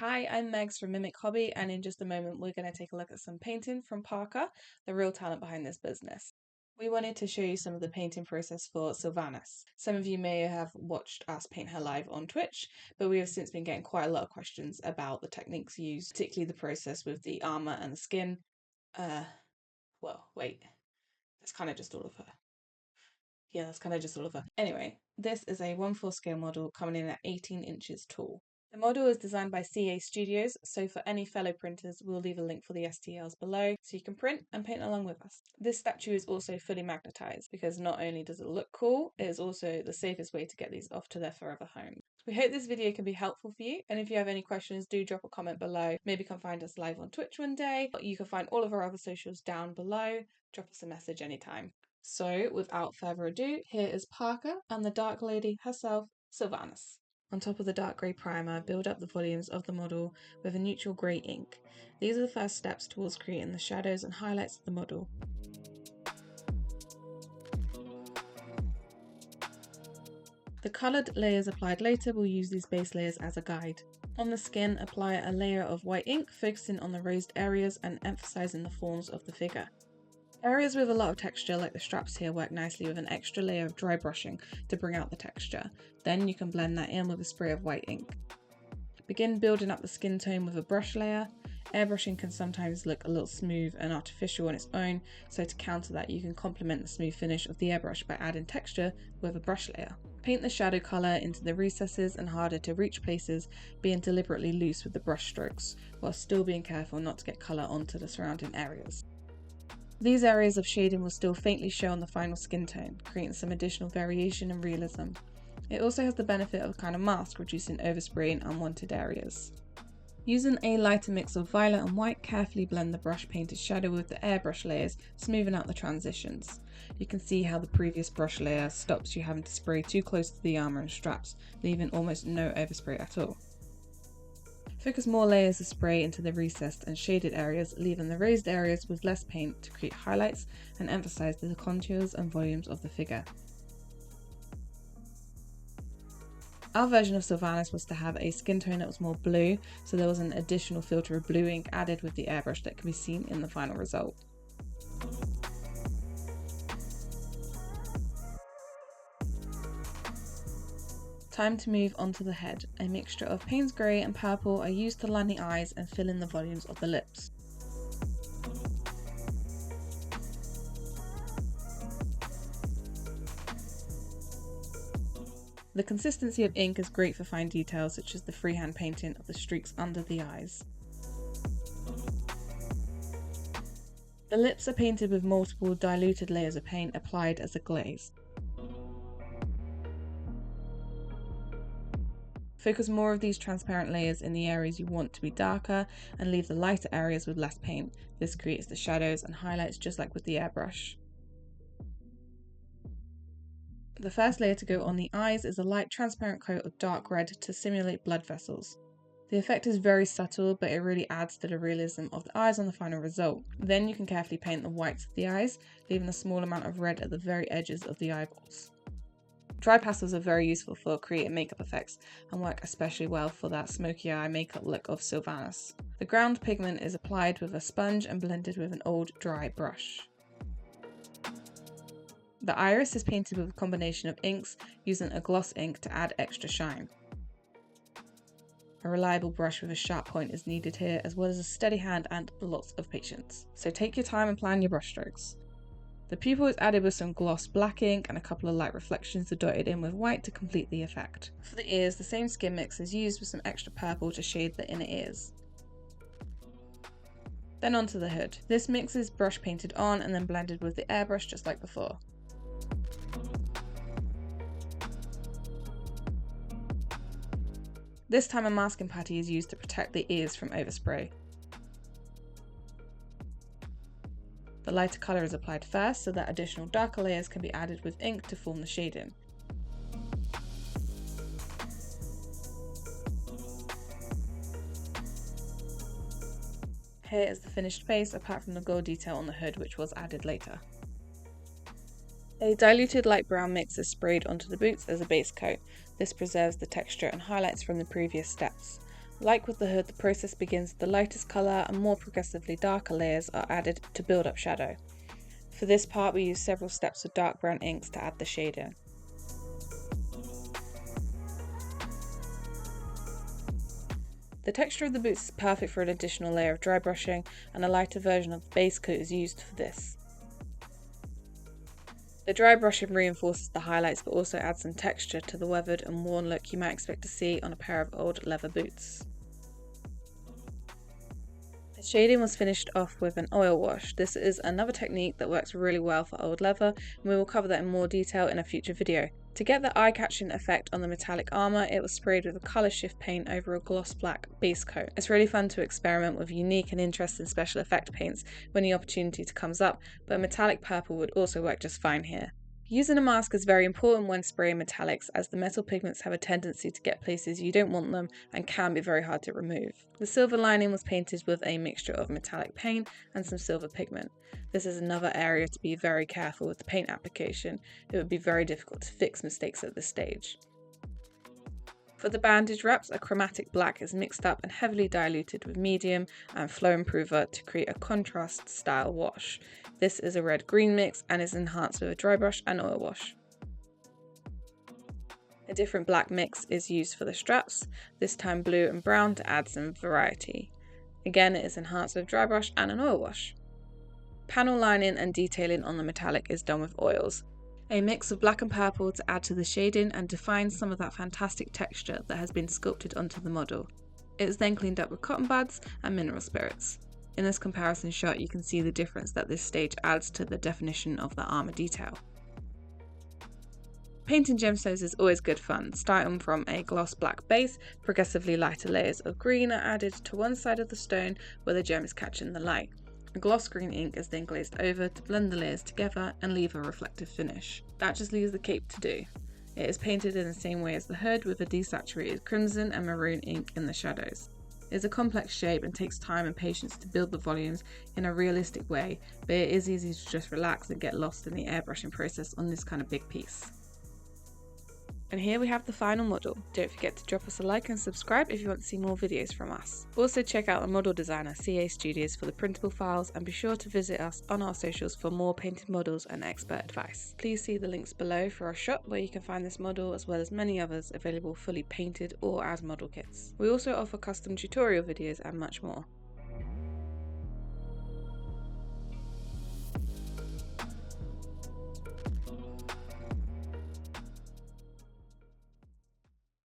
Hi, I'm Megs from MimicHobby, and in just a moment we're going to take a look at some painting from Parker, the real talent behind this business. We wanted to show you some of the painting process for Sylvanas. Some of you may have watched us paint her live on Twitch, but we have since been getting quite a lot of questions about the techniques used, particularly the process with the armour and the skin. That's kind of just all of her. Yeah, that's kind of just all of her. Anyway, this is a 1/4 scale model coming in at 18 inches tall. The model is designed by CA Studios, so for any fellow printers, we'll leave a link for the STLs below so you can print and paint along with us. This statue is also fully magnetised because not only does it look cool, it is also the safest way to get these off to their forever home. We hope this video can be helpful for you, and if you have any questions, do drop a comment below. Maybe come find us live on Twitch one day. You can find all of our other socials down below. Drop us a message anytime. So, without further ado, here is Parker and the Dark Lady herself, Sylvanas. On top of the dark grey primer, build up the volumes of the model with a neutral grey ink. These are the first steps towards creating the shadows and highlights of the model. The coloured layers applied later will use these base layers as a guide. On the skin, apply a layer of white ink, focusing on the raised areas and emphasising the forms of the figure. Areas with a lot of texture, like the straps here, work nicely with an extra layer of dry brushing to bring out the texture. Then you can blend that in with a spray of white ink. Begin building up the skin tone with a brush layer. Airbrushing can sometimes look a little smooth and artificial on its own, so to counter that you can complement the smooth finish of the airbrush by adding texture with a brush layer. Paint the shadow colour into the recesses and harder to reach places, being deliberately loose with the brush strokes, while still being careful not to get colour onto the surrounding areas. These areas of shading will still faintly show on the final skin tone, creating some additional variation and realism. It also has the benefit of a kind of mask, reducing overspray in unwanted areas. Using a lighter mix of violet and white, carefully blend the brush painted shadow with the airbrush layers, smoothing out the transitions. You can see how the previous brush layer stops you having to spray too close to the armour and straps, leaving almost no overspray at all. Focus more layers of spray into the recessed and shaded areas, leaving the raised areas with less paint to create highlights and emphasise the contours and volumes of the figure. Our version of Sylvanas was to have a skin tone that was more blue, so there was an additional filter of blue ink added with the airbrush that can be seen in the final result. Time to move on to the head. A mixture of Paynes grey and purple are used to line the eyes and fill in the volumes of the lips. The consistency of ink is great for fine details such as the freehand painting of the streaks under the eyes. The lips are painted with multiple diluted layers of paint applied as a glaze. Focus more of these transparent layers in the areas you want to be darker and leave the lighter areas with less paint. This creates the shadows and highlights just like with the airbrush. The first layer to go on the eyes is a light transparent coat of dark red to simulate blood vessels. The effect is very subtle, but it really adds to the realism of the eyes on the final result. Then you can carefully paint the whites of the eyes, leaving a small amount of red at the very edges of the eyeballs. Dry pastels are very useful for creating makeup effects and work especially well for that smoky eye makeup look of Sylvanas. The ground pigment is applied with a sponge and blended with an old dry brush. The iris is painted with a combination of inks, using a gloss ink to add extra shine. A reliable brush with a sharp point is needed here, as well as a steady hand and lots of patience. So take your time and plan your brush strokes. The pupil is added with some gloss black ink, and a couple of light reflections are dotted in with white to complete the effect. For the ears, the same skin mix is used with some extra purple to shade the inner ears. Then onto the hood. This mix is brush painted on and then blended with the airbrush just like before. This time a masking putty is used to protect the ears from overspray. The lighter colour is applied first so that additional darker layers can be added with ink to form the shading. Here is the finished face, apart from the gold detail on the hood, which was added later. A diluted light brown mix is sprayed onto the boots as a base coat. This preserves the texture and highlights from the previous steps. Like with the hood, the process begins with the lightest colour and more progressively darker layers are added to build up shadow. For this part we use several steps of dark brown inks to add the shading. The texture of the boots is perfect for an additional layer of dry brushing, and a lighter version of the base coat is used for this. The dry brushing reinforces the highlights but also adds some texture to the weathered and worn look you might expect to see on a pair of old leather boots. The shading was finished off with an oil wash. This is another technique that works really well for old leather, and we will cover that in more detail in a future video. To get the eye-catching effect on the metallic armour, it was sprayed with a colour shift paint over a gloss black base coat. It's really fun to experiment with unique and interesting special effect paints when the opportunity comes up, but a metallic purple would also work just fine here. Using a mask is very important when spraying metallics, as the metal pigments have a tendency to get places you don't want them and can be very hard to remove. The silver lining was painted with a mixture of metallic paint and some silver pigment. This is another area to be very careful with the paint application. It would be very difficult to fix mistakes at this stage. For the bandage wraps, a chromatic black is mixed up and heavily diluted with medium and flow improver to create a contrast style wash. This is a red-green mix and is enhanced with a dry brush and oil wash. A different black mix is used for the straps, this time blue and brown to add some variety. Again, it is enhanced with dry brush and an oil wash. Panel lining and detailing on the metallic is done with oils. A mix of black and purple to add to the shading and define some of that fantastic texture that has been sculpted onto the model. It is then cleaned up with cotton buds and mineral spirits. In this comparison shot you can see the difference that this stage adds to the definition of the armour detail. Painting gemstones is always good fun. Starting from a gloss black base, progressively lighter layers of green are added to one side of the stone where the gem is catching the light. A gloss green ink is then glazed over to blend the layers together and leave a reflective finish. That just leaves the cape to do. It is painted in the same way as the hood with a desaturated crimson and maroon ink in the shadows. It is a complex shape and takes time and patience to build the volumes in a realistic way, but it is easy to just relax and get lost in the airbrushing process on this kind of big piece. And here we have the final model. Don't forget to drop us a like and subscribe if you want to see more videos from us. Also check out the model designer CA Studios for the printable files, and be sure to visit us on our socials for more painted models and expert advice. Please see the links below for our shop where you can find this model as well as many others available fully painted or as model kits. We also offer custom tutorial videos and much more.